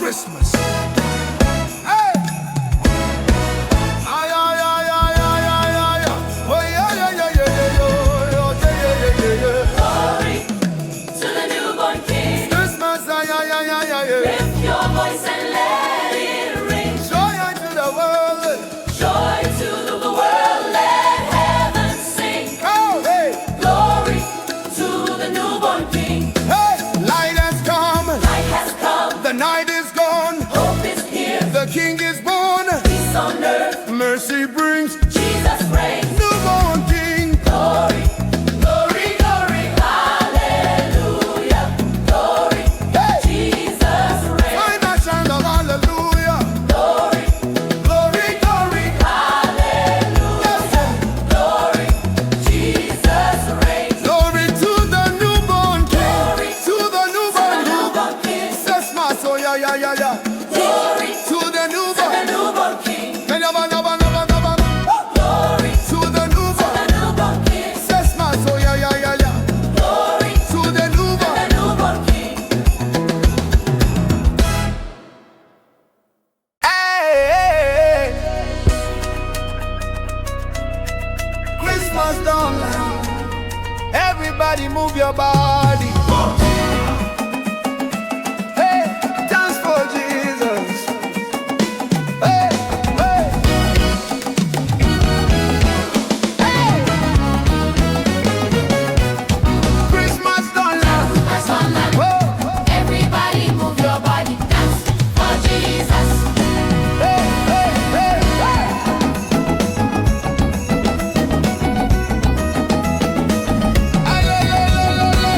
Christmas. Hey! Ay, ay, ay, ay, ay, ay, ay, ay. Oh, yeah, yeah, yeah, yeah, yeah, yeah, yeah, yeah, yeah, yeah. Glory to the newborn King. Christmas, ay, ay, ay, ay, ay, ay. Lift your voice and let it ring. Joy unto the world. Joy to the world, let heaven sing. Oh, hey, Glory to the newborn King. hey. Light has come. Light has come, The night is gone. hope is here. The King is born. Peace on earth, Mercy brings. Jesus reigns. Newborn King. Glory, glory, glory, hallelujah. Glory, Hey. Jesus reigns. Find a sound of hallelujah. Glory, Glory, glory. hallelujah. Glory, Jesus reigns. Glory to the newborn King. Glory To the newborn King. newborn King. Christmas, oh yeah, yeah, yeah, yeah. Glory To the to the newborn. newborn King. Never, never, never, never. Glory To the to newborn. the newborn King. Christmas, oh yeah, yeah, yeah, yeah. Glory To the to newborn. the newborn King. Hey, Christmas done. Everybody move your body. Hey, dance for Jesus. Hey, hey. Hey. Christmas done. That's one land. Whoa. Everybody move your body. Dance for Jesus. Hey, hey, hey, hey. Ay, ay, ay, ay, ay, ay.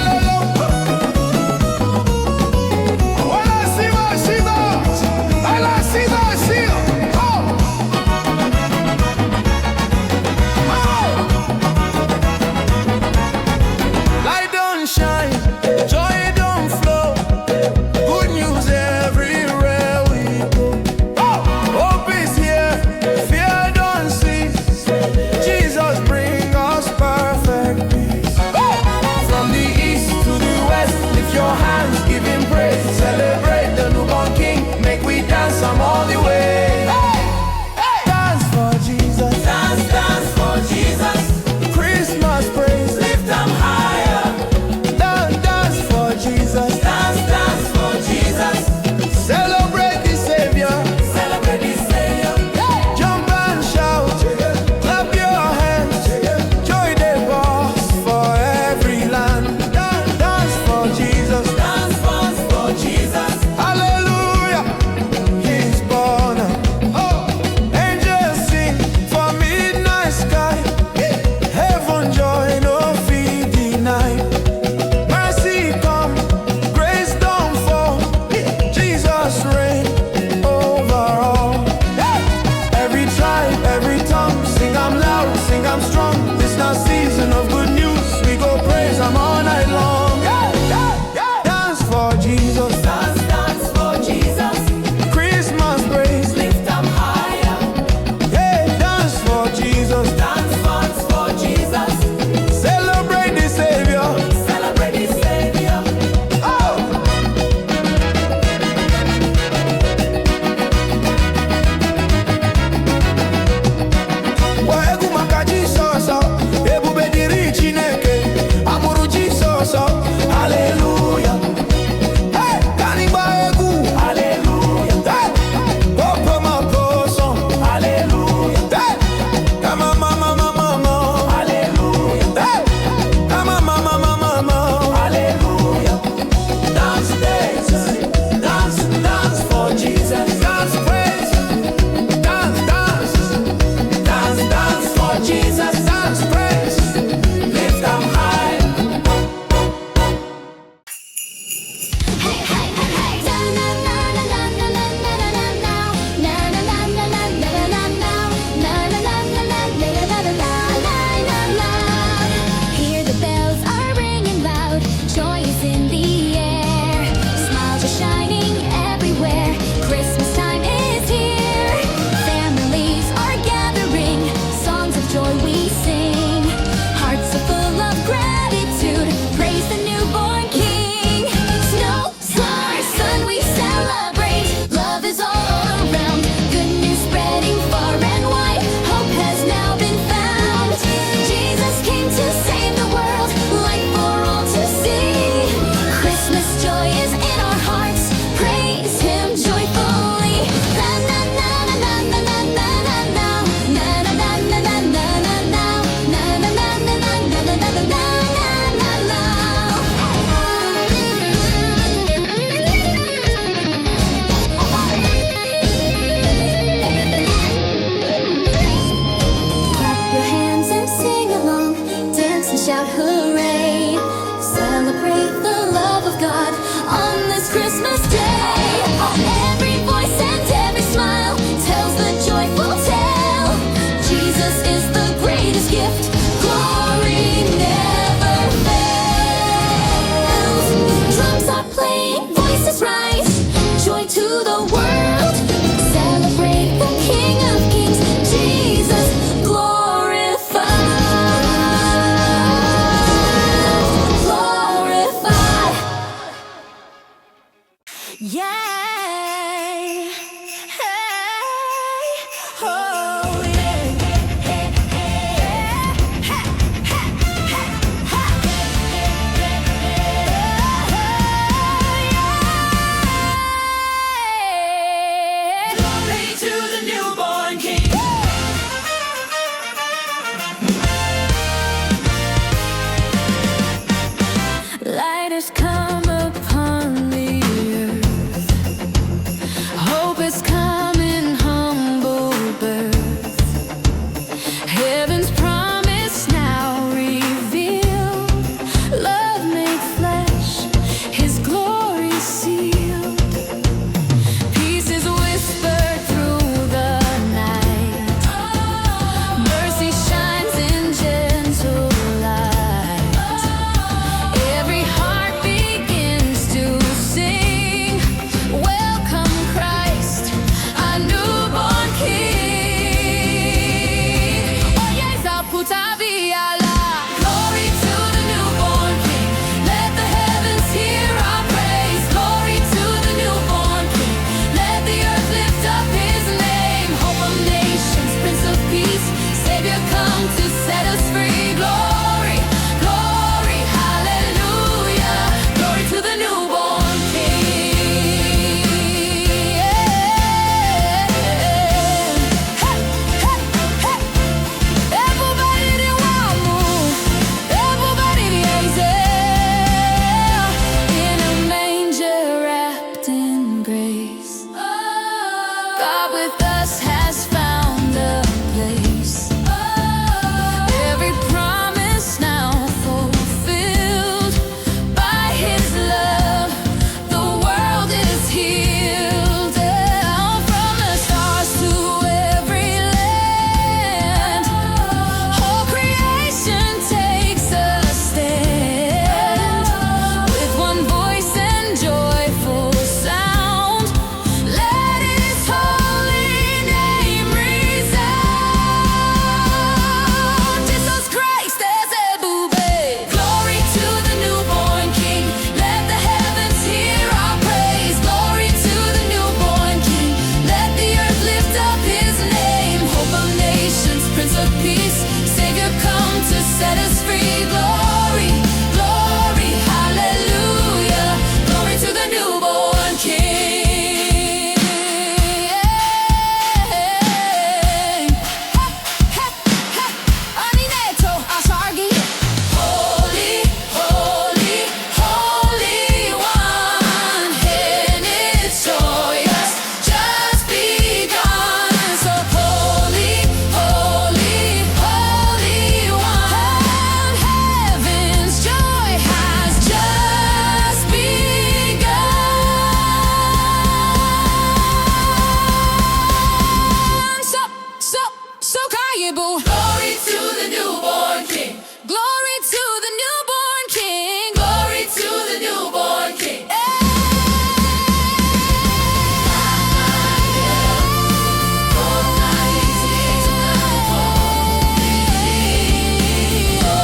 Glory to the newborn King. Glory to the newborn King. Glory to the newborn King.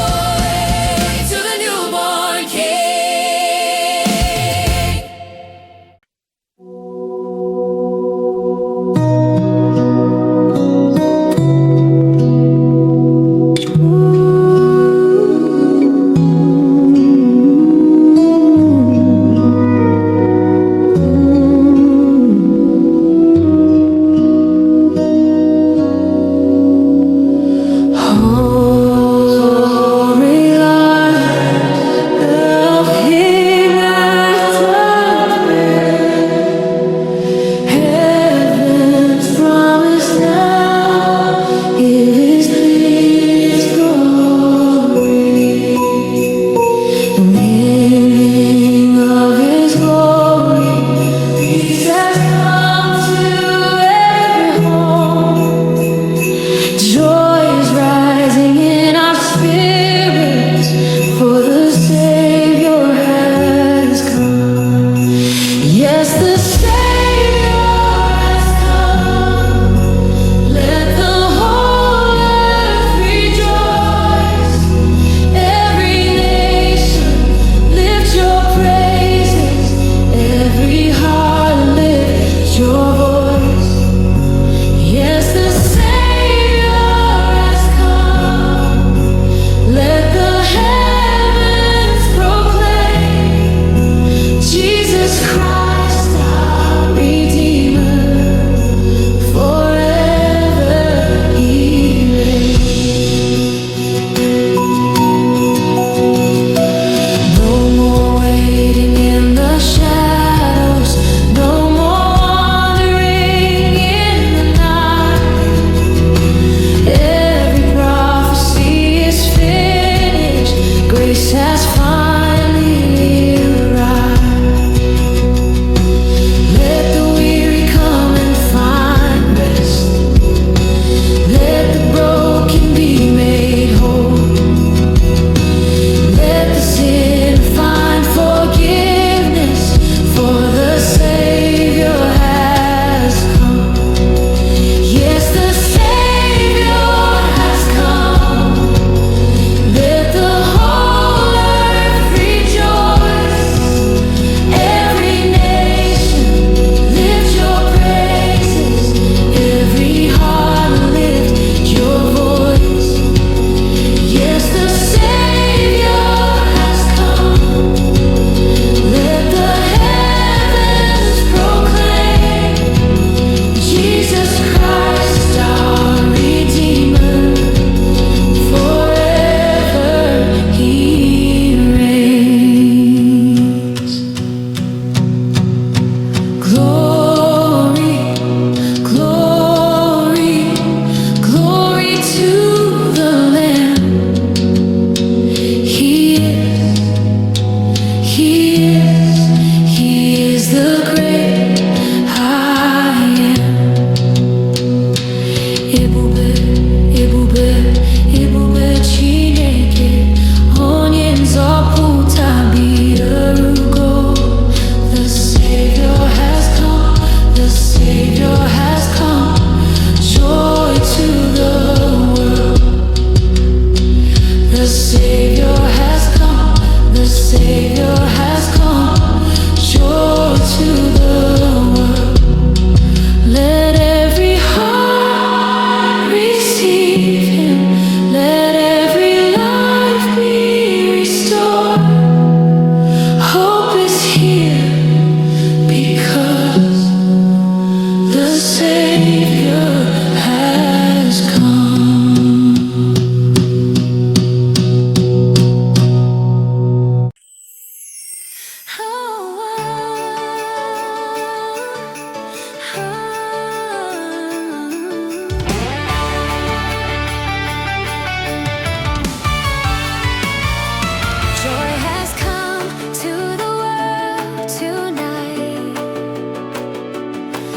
Glory to the newborn King.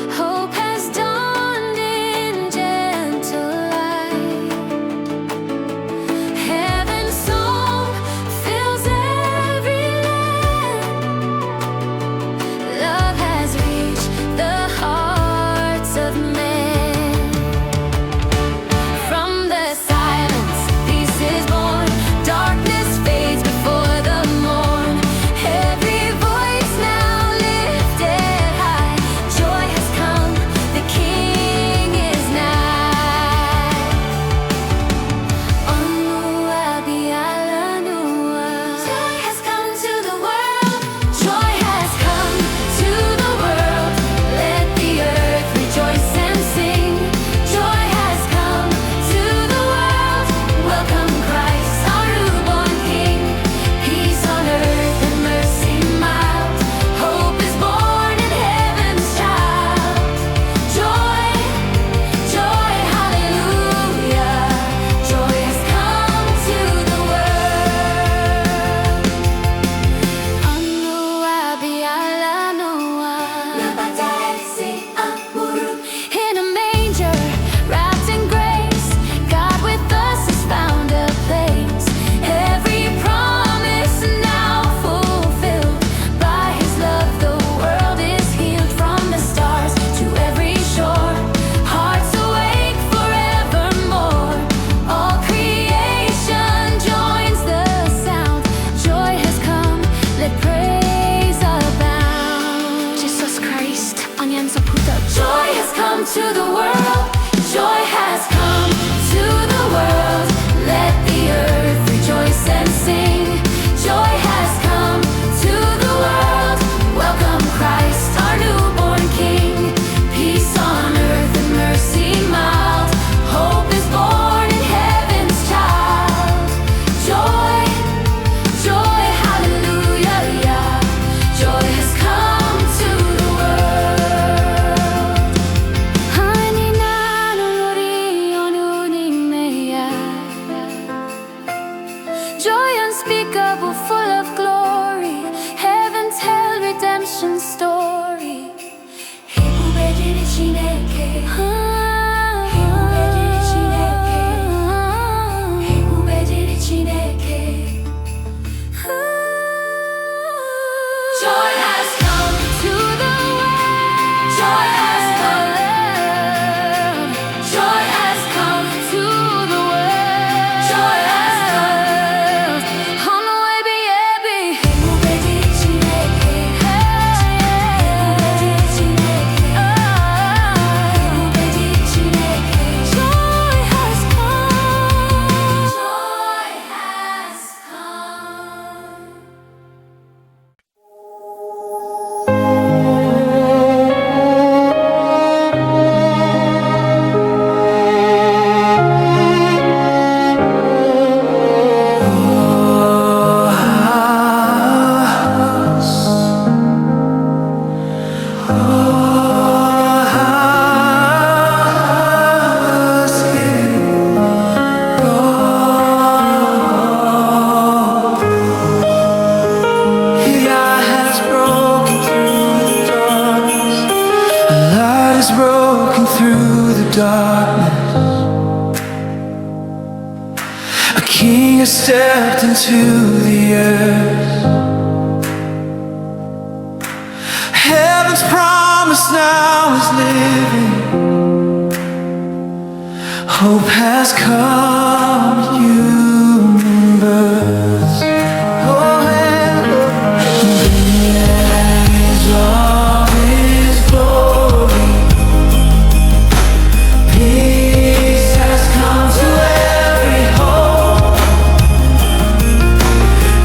Hope has dawned Joy has come to the world. Joy has come. Joy has come to the world. Joy has come. On the way, baby. Joy has come. Joy has come. Broken through the darkness, a king has stepped into the earth. Heaven's promise now is living. Hope has come, human birth. Oh, and the eyes of His glory. Peace has come to every home.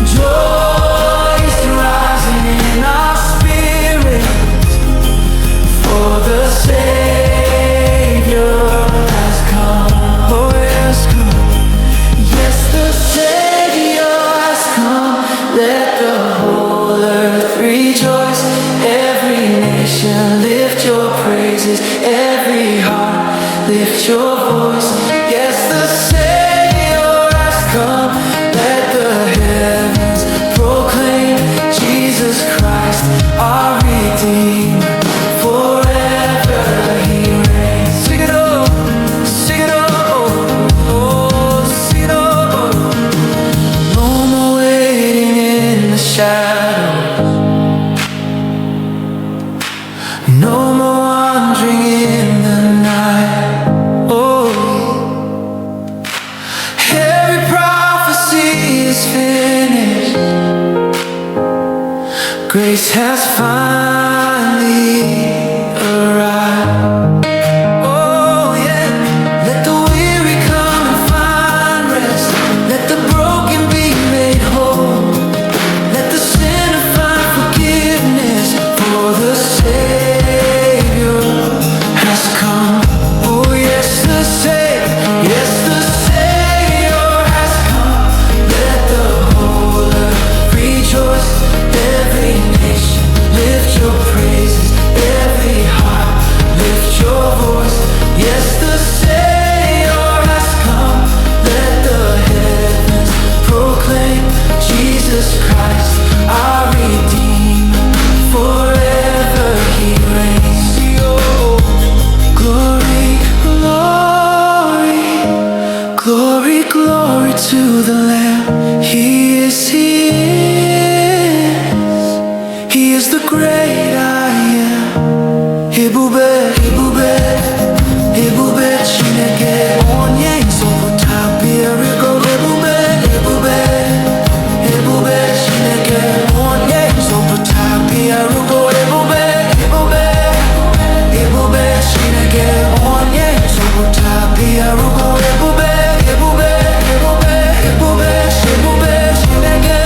Joy is rising in our spirit, for the Savior has come. Oh yes, come. Yes, the Savior has come. Let the whole earth rejoice. Every nation lift your praises. Every heart lift your voice. Yes, the Savior has come. Let the heavens proclaim Jesus Christ, our Redeemer. Forever He reigns. Sing it all, sing it all, oh, sing it all. No more waiting in the shadows. No more wandering in the night. Oh, every prophecy is finished. Grace has finally arrived. Oh yeah, let the weary come and find rest. Let the broken be made whole. Let the sinner find forgiveness, for the Savior has come. Oh yes, the Savior, yes, the Savior has come. Let the whole earth rejoice. Every nation lift your praises. Every heart lift your voice. Yes, the Savior has come. Let the heavens proclaim Jesus Christ, our Redeemer. Forever He reigns. Oh, glory, glory, glory, glory to the Lamb. He is, He is the great I am. Ibube, Ibube, Ibube Chineke. Onye nzọpụta bịara ego. Ibube, Ibube, Ibube Chineke. Onye nzọpụta bịara ego. Ibube, Ibube, Ibube Chineke. Onye nzọpụta bịara ego. Ibube, Ibube, Ibube, Ibube, Ibube Chineke.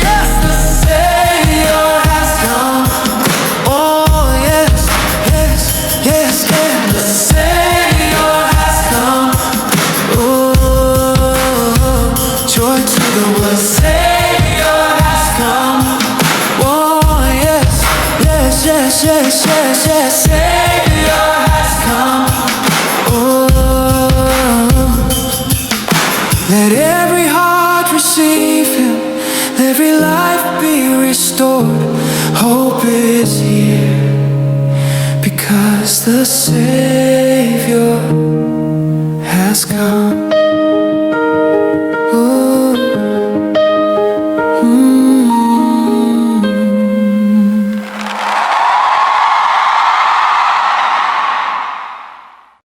Yes, the Savior has come. Oh yes, yes, yes, yes. The Savior has come. Oh, joy to the world. Savior has come. Oh yes, yes, yes, yes, yes, yes. Savior has come. Oh, let every heart receive Him. Every life be restored. Hope is here because as the Savior